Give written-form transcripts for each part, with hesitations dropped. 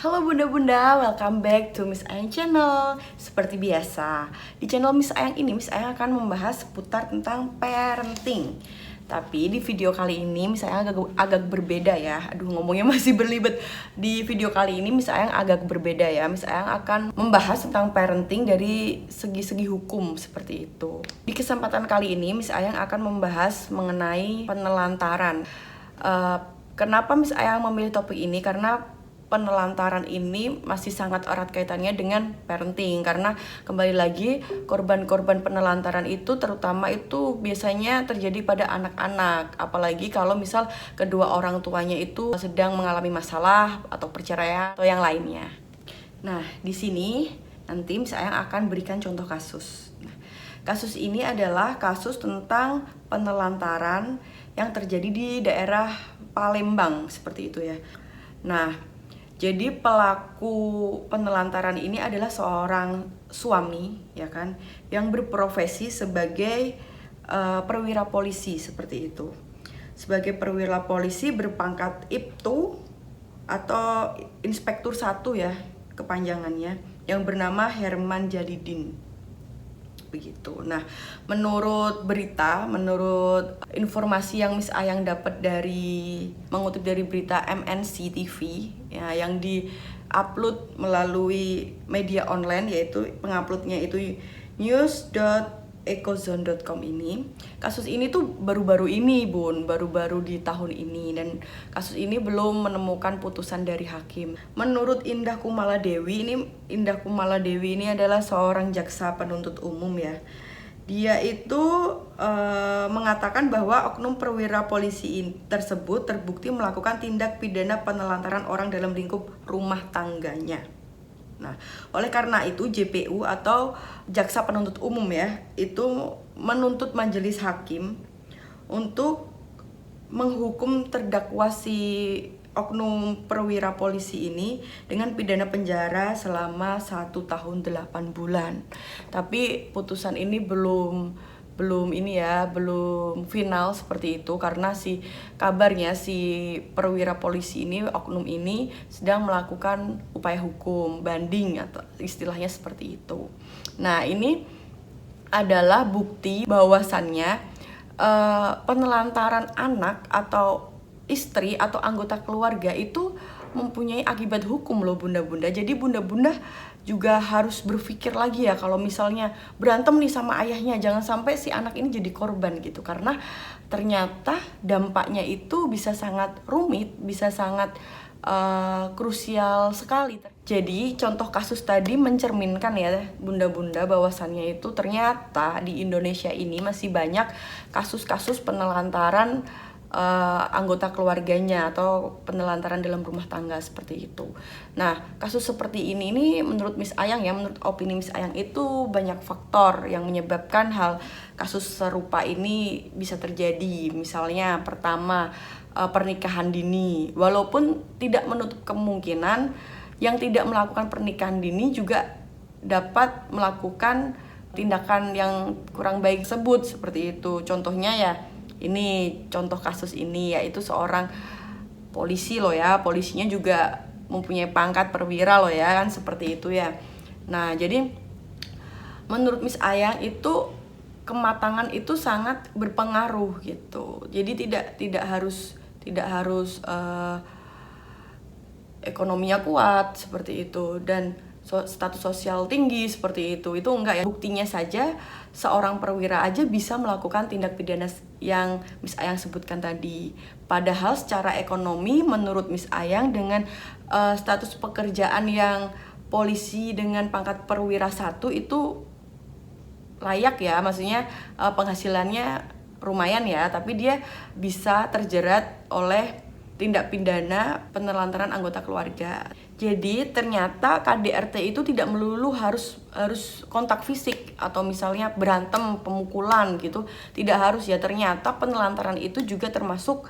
Halo bunda-bunda, welcome back to Miss Ayang Channel. Seperti biasa, di channel Miss Ayang ini Miss Ayang akan membahas seputar tentang parenting. Tapi di video kali ini Miss Ayang agak berbeda ya. Aduh, ngomongnya masih berlibet. Di video kali ini Miss Ayang agak berbeda ya. Miss Ayang akan membahas tentang parenting dari segi-segi hukum seperti itu. Di kesempatan kali ini Miss Ayang akan membahas mengenai penelantaran. Kenapa Miss Ayang memilih topik ini? Karena penelantaran ini masih sangat erat kaitannya dengan parenting, karena kembali lagi korban-korban penelantaran itu terutama itu biasanya terjadi pada anak-anak, apalagi kalau misal kedua orang tuanya itu sedang mengalami masalah atau perceraian atau yang lainnya. Nah, di sini nanti Miss Ayang akan berikan contoh kasus. Nah, kasus ini adalah kasus tentang penelantaran yang terjadi di daerah Palembang seperti itu ya. Nah, jadi pelaku penelantaran ini adalah seorang suami, ya kan, yang berprofesi sebagai perwira polisi seperti itu. Sebagai perwira polisi berpangkat Ibtu atau Inspektur 1 ya kepanjangannya, yang bernama Herman Jalidin. Begitu. Nah, menurut informasi yang Miss Ayang dapat mengutip dari berita MNC TV ya, yang di-upload melalui media online, yaitu penguploadnya itu news.ecozone.com ini. Kasus ini tuh baru-baru ini, Bun, baru-baru di tahun ini, dan kasus ini belum menemukan putusan dari hakim. Menurut Indah Kumala Dewi ini adalah seorang jaksa penuntut umum ya. Dia itu mengatakan bahwa oknum perwira polisi tersebut terbukti melakukan tindak pidana penelantaran orang dalam lingkup rumah tangganya. Nah, oleh karena itu JPU atau jaksa penuntut umum ya, itu menuntut majelis hakim untuk menghukum terdakwa si oknum perwira polisi ini dengan pidana penjara selama 1 tahun 8 bulan. Tapi putusan ini belum final seperti itu, karena kabarnya si perwira polisi ini, oknum ini sedang melakukan upaya hukum banding atau istilahnya seperti itu. Nah, ini adalah bukti bahwasannya penelantaran anak atau istri atau anggota keluarga itu mempunyai akibat hukum loh bunda-bunda. Jadi bunda-bunda juga harus berpikir lagi ya, kalau misalnya berantem nih sama ayahnya, jangan sampai si anak ini jadi korban gitu, karena ternyata dampaknya itu bisa sangat rumit, bisa sangat krusial sekali. Jadi contoh kasus tadi mencerminkan ya bunda-bunda bahwasannya itu ternyata di Indonesia ini masih banyak kasus-kasus penelantaran anggota keluarganya atau penelantaran dalam rumah tangga seperti itu. Nah, kasus seperti ini menurut Miss Ayang ya, menurut opini Miss Ayang itu banyak faktor yang menyebabkan hal kasus serupa ini bisa terjadi. Misalnya pertama, pernikahan dini. Walaupun tidak menutup kemungkinan yang tidak melakukan pernikahan dini juga dapat melakukan tindakan yang kurang baik tersebut seperti itu. Contohnya ya, ini contoh kasus ini yaitu seorang polisi loh ya, polisinya juga mempunyai pangkat perwira loh ya, kan seperti itu ya. Nah, jadi menurut Miss Ayang itu kematangan itu sangat berpengaruh gitu. Jadi tidak harus ekonominya kuat seperti itu dan status sosial tinggi seperti itu enggak ya. Buktinya saja seorang perwira aja bisa melakukan tindak pidana yang Miss Ayang sebutkan tadi. Padahal secara ekonomi menurut Miss Ayang dengan status pekerjaan yang polisi dengan pangkat perwira 1 itu layak ya, maksudnya penghasilannya lumayan ya, tapi dia bisa terjerat oleh tindak pidana penelantaran anggota keluarga. Jadi ternyata KDRT itu tidak melulu harus kontak fisik atau misalnya berantem, pemukulan gitu. Tidak harus ya, ternyata penelantaran itu juga termasuk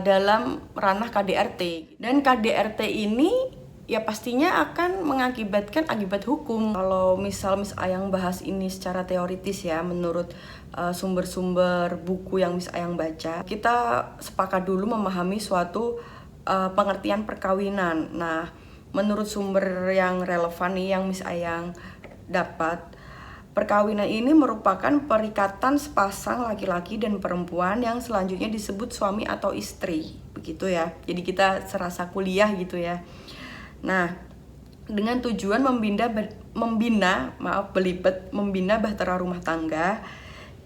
dalam ranah KDRT. Dan KDRT ini ya pastinya akan mengakibatkan akibat hukum. Kalau misal Miss Ayang bahas ini secara teoritis ya, menurut sumber-sumber buku yang Miss Ayang baca, kita sepakat dulu memahami suatu pengertian perkawinan. Nah, menurut sumber yang relevan nih yang Miss Ayang dapat, perkawinan ini merupakan perikatan sepasang laki-laki dan perempuan yang selanjutnya disebut suami atau istri, begitu ya. Jadi kita serasa kuliah gitu ya. Nah, dengan tujuan membina bahtera rumah tangga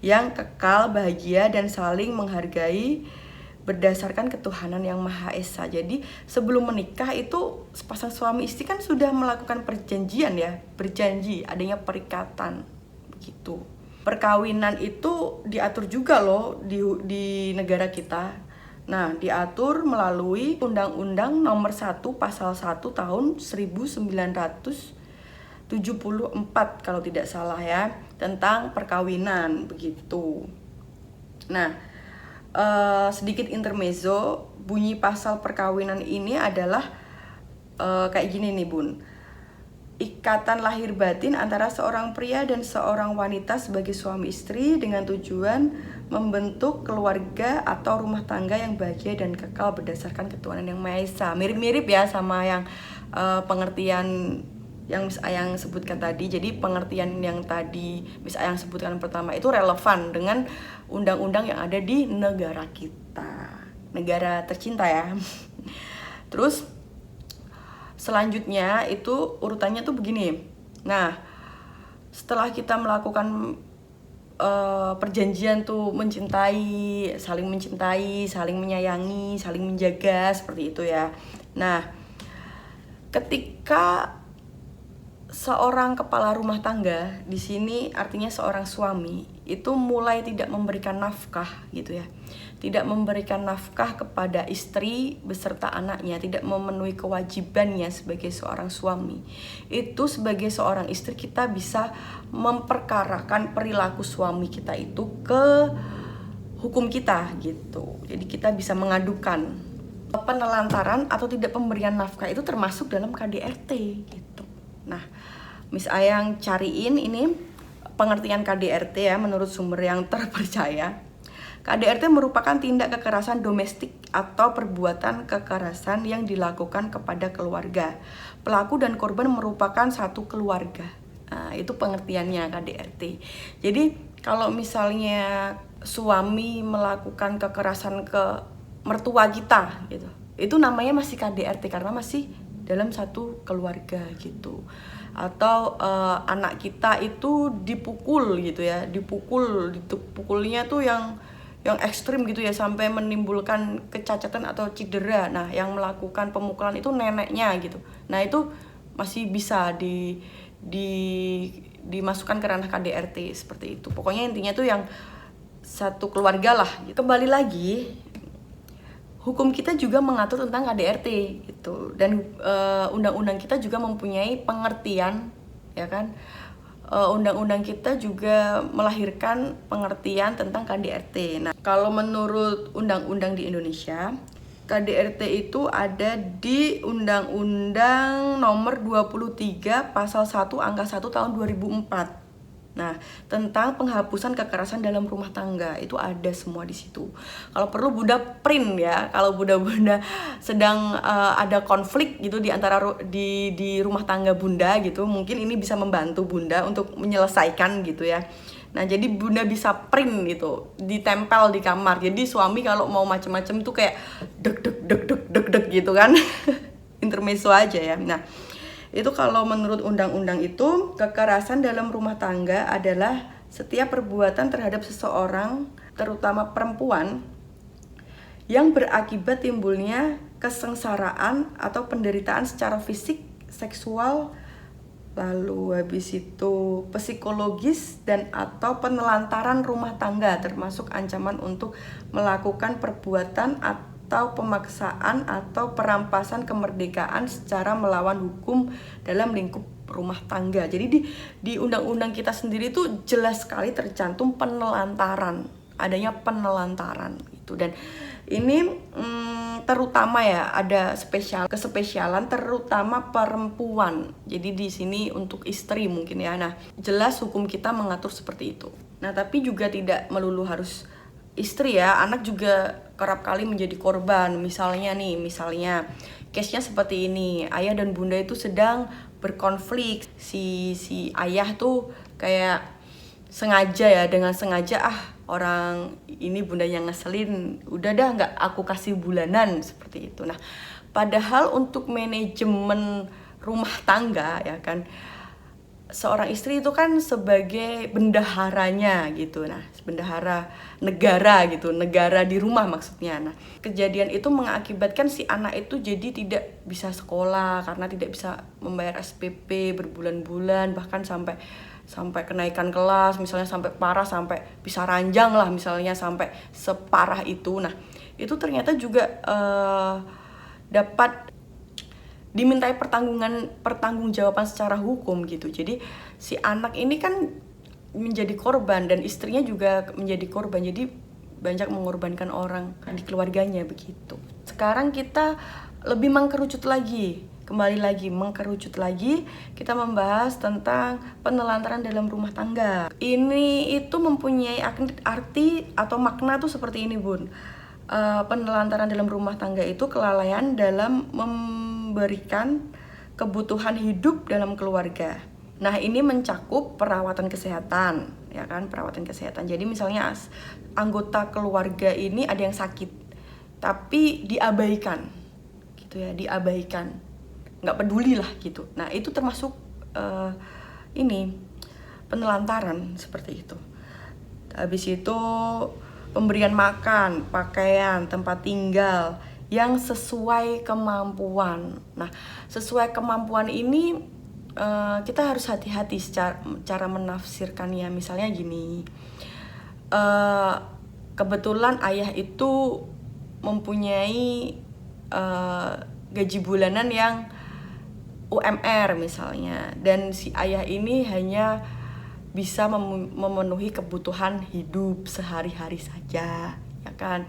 yang kekal, bahagia, dan saling menghargai berdasarkan ketuhanan yang Maha Esa. Jadi sebelum menikah itu sepasang suami istri kan sudah melakukan perjanjian ya, berjanji, adanya perikatan begitu. Perkawinan itu diatur juga loh di negara kita. Nah, diatur melalui Undang-Undang Nomor 1 Pasal 1 Tahun 1974 kalau tidak salah ya, tentang perkawinan begitu. Nah, sedikit intermezzo, bunyi pasal perkawinan ini adalah kayak gini nih Bun. Ikatan lahir batin antara seorang pria dan seorang wanita sebagai suami istri dengan tujuan membentuk keluarga atau rumah tangga yang bahagia dan kekal berdasarkan ketuhanan yang Maha Esa. Mirip-mirip ya sama yang pengertian yang Miss Ayang sebutkan tadi. Jadi pengertian yang tadi Miss Ayang sebutkan pertama itu relevan dengan undang-undang yang ada di negara kita, negara tercinta ya. Terus selanjutnya itu urutannya tuh begini. Nah, setelah kita melakukan perjanjian tuh mencintai, saling menyayangi, saling menjaga seperti itu ya. Nah, ketika seorang kepala rumah tangga, di sini artinya seorang suami, itu mulai tidak memberikan nafkah gitu ya. Tidak memberikan nafkah kepada istri beserta anaknya, tidak memenuhi kewajibannya sebagai seorang suami. Itu sebagai seorang istri kita bisa memperkarakan perilaku suami kita itu ke hukum kita gitu. Jadi kita bisa mengadukan penelantaran atau tidak pemberian nafkah itu termasuk dalam KDRT gitu. Nah, Miss Ayang cariin ini pengertian KDRT ya menurut sumber yang terpercaya. KDRT merupakan tindak kekerasan domestik atau perbuatan kekerasan yang dilakukan kepada keluarga. Pelaku dan korban merupakan satu keluarga. Nah, itu pengertiannya KDRT. Jadi kalau misalnya suami melakukan kekerasan ke mertua kita gitu, itu namanya masih KDRT karena masih dalam satu keluarga gitu. Atau anak kita itu dipukul gitu ya, dipukulnya tuh yang ekstrim gitu ya, sampai menimbulkan kecacatan atau cedera. Nah, yang melakukan pemukulan itu neneknya gitu. Nah, itu masih bisa dimasukkan ke ranah KDRT seperti itu. Pokoknya intinya tuh yang satu keluarga lah. Kembali lagi, hukum kita juga mengatur tentang KDRT gitu, dan undang-undang kita juga mempunyai pengertian ya kan. Undang-undang kita juga melahirkan pengertian tentang KDRT. Nah, kalau menurut undang-undang di Indonesia, KDRT itu ada di Undang-Undang Nomor 23 Pasal 1 Angka 1 Tahun 2004. Nah, tentang penghapusan kekerasan dalam rumah tangga itu ada semua di situ. Kalau perlu Bunda print ya, kalau Bunda sedang ada konflik gitu di antara di rumah tangga Bunda gitu, mungkin ini bisa membantu Bunda untuk menyelesaikan gitu ya. Nah, jadi Bunda bisa print gitu, ditempel di kamar. Jadi suami kalau mau macem-macem tuh kayak deg gitu kan. Intermezzo aja ya. Nah, itu kalau menurut undang-undang itu, kekerasan dalam rumah tangga adalah setiap perbuatan terhadap seseorang, terutama perempuan, yang berakibat timbulnya kesengsaraan atau penderitaan secara fisik, seksual, lalu habis itu psikologis dan atau penelantaran rumah tangga, termasuk ancaman untuk melakukan perbuatan atau pemaksaan atau perampasan kemerdekaan secara melawan hukum dalam lingkup rumah tangga. Jadi di undang-undang kita sendiri itu jelas sekali tercantum penelantaran, adanya penelantaran itu. Dan ini terutama ya ada kespesialan terutama perempuan. Jadi di sini untuk istri mungkin ya. Nah, jelas hukum kita mengatur seperti itu. Nah, tapi juga tidak melulu harus istri ya, anak juga kerap kali menjadi korban. Misalnya case-nya seperti ini. Ayah dan bunda itu sedang berkonflik. Si ayah tuh kayak sengaja ya, dengan sengaja orang ini bundanya ngeselin, udah dah nggak aku kasih bulanan, seperti itu. Nah, padahal untuk manajemen rumah tangga ya kan, seorang istri itu kan sebagai bendaharanya gitu. Nah, bendahara negara gitu, negara di rumah maksudnya. Nah, kejadian itu mengakibatkan si anak itu jadi tidak bisa sekolah karena tidak bisa membayar SPP berbulan-bulan, bahkan sampai kenaikan kelas, misalnya sampai parah, sampai bisa ranjang lah misalnya, sampai separah itu. Nah, itu ternyata juga dapat dimintai pertanggungjawaban secara hukum gitu. Jadi si anak ini kan menjadi korban dan istrinya juga menjadi korban, jadi banyak mengorbankan orang di keluarganya begitu. Sekarang kita lebih mengkerucut lagi, mengkerucut lagi, kita membahas tentang penelantaran dalam rumah tangga. Ini itu mempunyai arti atau makna tuh seperti ini, Bun. Penelantaran dalam rumah tangga itu kelalaian dalam memberikan kebutuhan hidup dalam keluarga. Nah, ini mencakup perawatan kesehatan, ya kan, perawatan kesehatan. Jadi misalnya anggota keluarga ini ada yang sakit, tapi diabaikan, gitu ya, diabaikan, nggak peduli lah gitu. Nah, itu termasuk ini penelantaran seperti itu. Habis itu pemberian makan, pakaian, tempat tinggal yang sesuai kemampuan. Nah, sesuai kemampuan ini kita harus hati-hati cara menafsirkannya. Misalnya gini, kebetulan ayah itu mempunyai gaji bulanan yang UMR misalnya, dan si ayah ini hanya bisa memenuhi kebutuhan hidup sehari-hari saja, ya kan,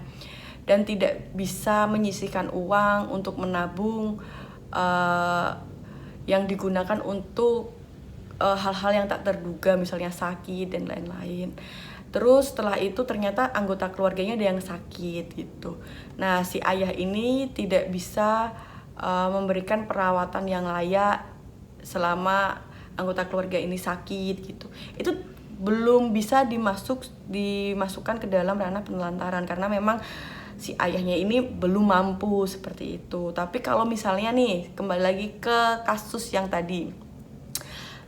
dan tidak bisa menyisihkan uang untuk menabung yang digunakan untuk hal-hal yang tak terduga, misalnya sakit dan lain-lain. Terus setelah itu ternyata anggota keluarganya ada yang sakit gitu. Nah, si ayah ini tidak bisa memberikan perawatan yang layak selama anggota keluarga ini sakit gitu. Itu belum bisa dimasukkan ke dalam ranah penelantaran karena memang si ayahnya ini belum mampu seperti itu. Tapi kalau misalnya nih, kembali lagi ke kasus yang tadi,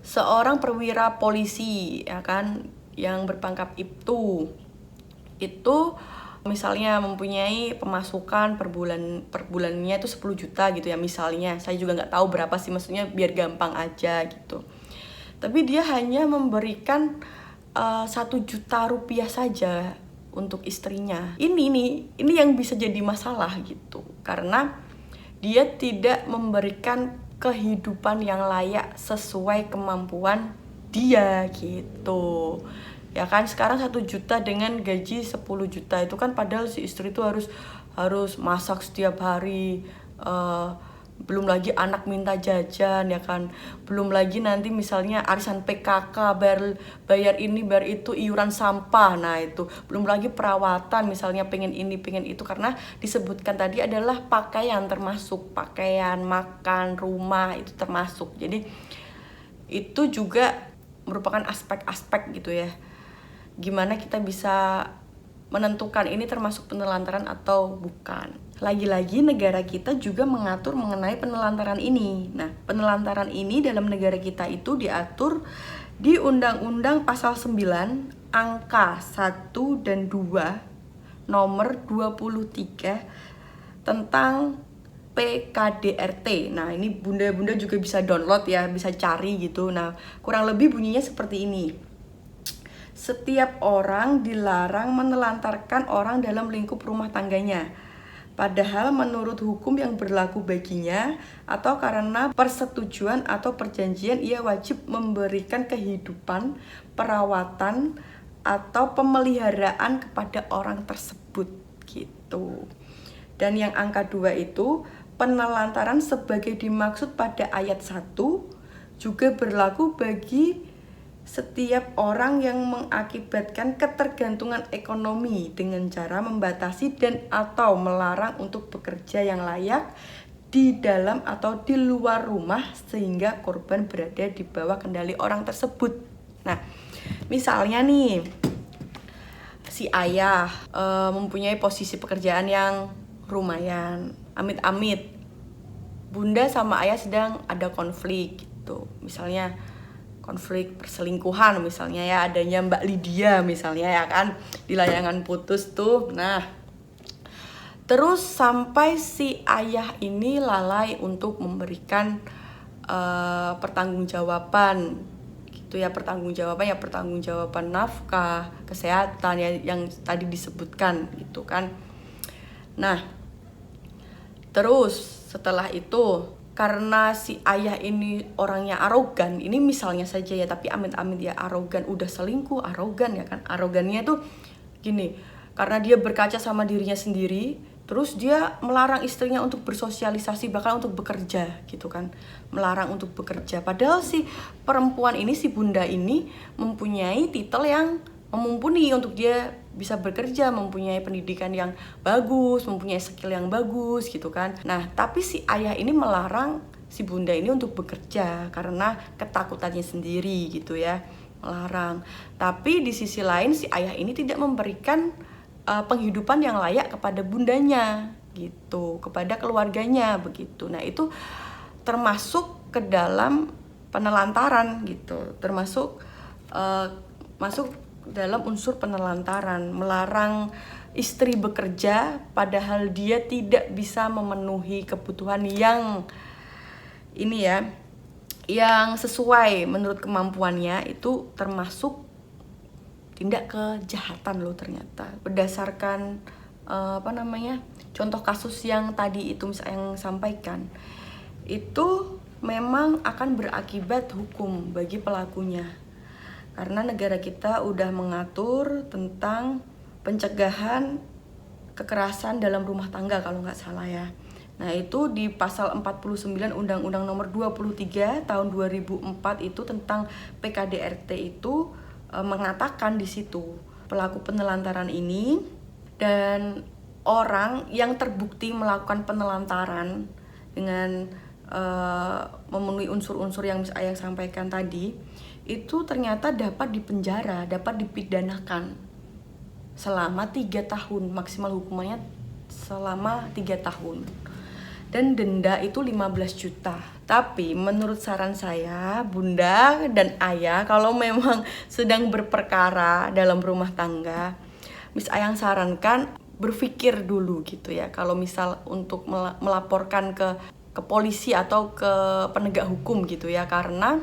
seorang perwira polisi ya kan yang berpangkat itu misalnya mempunyai pemasukan per bulannya itu 10 juta gitu ya misalnya. Saya juga nggak tahu berapa sih, maksudnya biar gampang aja gitu. Tapi dia hanya memberikan 1 juta rupiah saja untuk istrinya. Ini yang bisa jadi masalah gitu, karena dia tidak memberikan kehidupan yang layak sesuai kemampuan dia gitu. Ya kan, sekarang 1 juta dengan gaji 10 juta itu kan, padahal si istri itu harus masak setiap hari, belum lagi anak minta jajan ya kan, belum lagi nanti misalnya arisan PKK, bayar ini bayar itu, iuran sampah. Nah itu belum lagi perawatan, misalnya pengen ini pengen itu, karena disebutkan tadi adalah pakaian termasuk, pakaian, makan, rumah itu termasuk. Jadi itu juga merupakan aspek-aspek gitu ya, gimana kita bisa menentukan ini termasuk penelantaran atau bukan. Lagi-lagi negara kita juga mengatur mengenai penelantaran ini. Nah, penelantaran ini dalam negara kita itu diatur di Undang-Undang Pasal 9 angka 1 dan 2 nomor 23 tentang PKDRT. Nah, ini bunda-bunda juga bisa download ya, bisa cari gitu. Nah, kurang lebih bunyinya seperti ini. Setiap orang dilarang menelantarkan orang dalam lingkup rumah tangganya, padahal menurut hukum yang berlaku baginya atau karena persetujuan atau perjanjian ia wajib memberikan kehidupan, perawatan, atau pemeliharaan kepada orang tersebut gitu. Dan yang angka 2 itu, penelantaran sebagai dimaksud pada ayat 1 juga berlaku bagi setiap orang yang mengakibatkan ketergantungan ekonomi dengan cara membatasi dan atau melarang untuk bekerja yang layak di dalam atau di luar rumah sehingga korban berada di bawah kendali orang tersebut. Nah, misalnya nih, si ayah mempunyai posisi pekerjaan yang lumayan, amit-amit bunda sama ayah sedang ada konflik gitu, misalnya konflik perselingkuhan misalnya ya, adanya Mbak Lydia misalnya ya kan, di layangan putus tuh. Nah, terus sampai si ayah ini lalai untuk memberikan pertanggungjawaban gitu ya, pertanggungjawaban nafkah, kesehatan ya, yang tadi disebutkan gitu kan. Nah, terus setelah itu karena si ayah ini orangnya arogan, ini misalnya saja ya, tapi amit-amit ya arogan, udah selingkuh arogan ya kan. Arogannya tuh gini, karena dia berkaca sama dirinya sendiri, terus dia melarang istrinya untuk bersosialisasi, bahkan untuk bekerja gitu kan, melarang untuk bekerja. Padahal si perempuan ini, si bunda ini mempunyai titel yang mumpuni untuk dia bisa bekerja, mempunyai pendidikan yang bagus, mempunyai skill yang bagus gitu kan. Nah, tapi si ayah ini melarang si bunda ini untuk bekerja karena ketakutannya sendiri gitu ya, melarang. Tapi di sisi lain si ayah ini tidak memberikan penghidupan yang layak kepada bundanya gitu, kepada keluarganya begitu. Nah, itu termasuk ke dalam penelantaran gitu, termasuk masuk dalam unsur penelantaran, melarang istri bekerja padahal dia tidak bisa memenuhi kebutuhan yang ini ya, yang sesuai menurut kemampuannya. Itu termasuk tindak kejahatan loh ternyata, berdasarkan contoh kasus yang tadi itu misalnya yang sampaikan, itu memang akan berakibat hukum bagi pelakunya. Karena negara kita udah mengatur tentang pencegahan kekerasan dalam rumah tangga kalau nggak salah ya. Nah, itu di pasal 49 Undang-Undang nomor 23 tahun 2004 itu tentang PKDRT itu mengatakan di situ pelaku penelantaran ini dan orang yang terbukti melakukan penelantaran dengan memenuhi unsur-unsur yang saya sampaikan tadi, itu ternyata dapat dipenjara, dapat dipidanakan selama 3 tahun, maksimal hukumannya selama 3 tahun. Dan denda itu 15 juta. Tapi menurut saran saya, bunda dan ayah kalau memang sedang berperkara dalam rumah tangga, Miss Ayang sarankan berpikir dulu gitu ya, kalau misal untuk melaporkan ke polisi atau ke penegak hukum gitu ya. Karena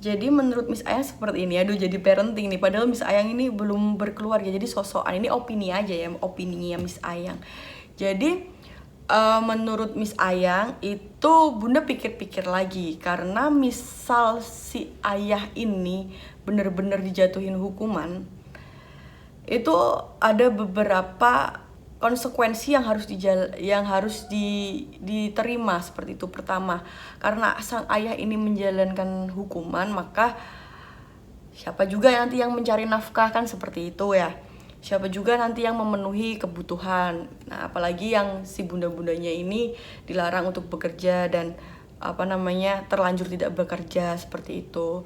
jadi menurut Miss Ayang seperti ini, aduh jadi parenting nih, padahal Miss Ayang ini belum berkeluarga, jadi sosokan, ini opini aja ya, opininya Miss Ayang. Jadi menurut Miss Ayang itu bunda pikir-pikir lagi, karena misal si ayah ini benar-benar dijatuhin hukuman, itu ada beberapa konsekuensi yang harus diterima seperti itu. Pertama, karena sang ayah ini menjalankan hukuman, maka siapa juga nanti yang mencari nafkah kan, seperti itu ya. Siapa juga nanti yang memenuhi kebutuhan. Nah, apalagi yang si bunda-bundanya ini dilarang untuk bekerja dan terlanjur tidak bekerja seperti itu.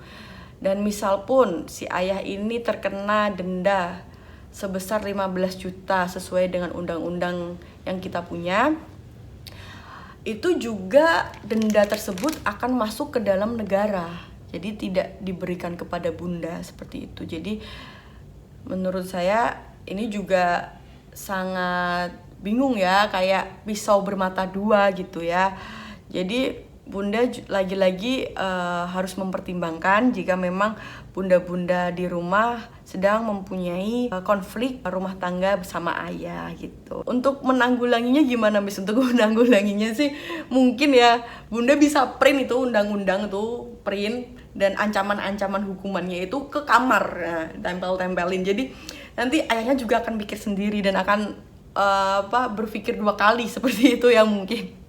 Dan misal pun si ayah ini terkena denda sebesar 15 juta sesuai dengan undang-undang yang kita punya, itu juga denda tersebut akan masuk ke dalam negara, jadi tidak diberikan kepada bunda seperti itu. Jadi menurut saya ini juga sangat bingung ya, kayak pisau bermata dua gitu ya. Jadi bunda lagi-lagi harus mempertimbangkan jika memang bunda-bunda di rumah sedang mempunyai konflik rumah tangga bersama ayah gitu. Untuk menanggulanginya gimana Miss? Untuk menanggulanginya sih mungkin ya bunda bisa print itu undang-undang tuh, print, dan ancaman-ancaman hukumannya itu ke kamar, nah, tempel-tempelin. Jadi nanti ayahnya juga akan pikir sendiri dan akan berpikir 2 kali seperti itu ya mungkin.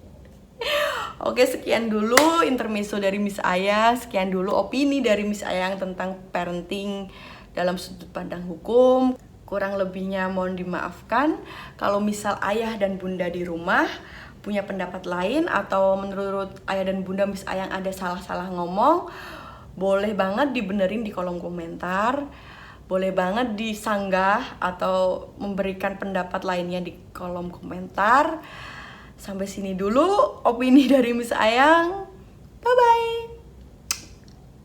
Oke, sekian dulu intermezzo dari Miss Ayang, sekian dulu opini dari Miss Ayang tentang parenting dalam sudut pandang hukum. Kurang lebihnya mohon dimaafkan. Kalau misal ayah dan bunda di rumah punya pendapat lain atau menurut ayah dan bunda Miss Ayang ada salah-salah ngomong, boleh banget dibenerin di kolom komentar. Boleh banget disanggah atau memberikan pendapat lainnya di kolom komentar. Sampai sini dulu opini dari Miss Ayang. Bye-bye.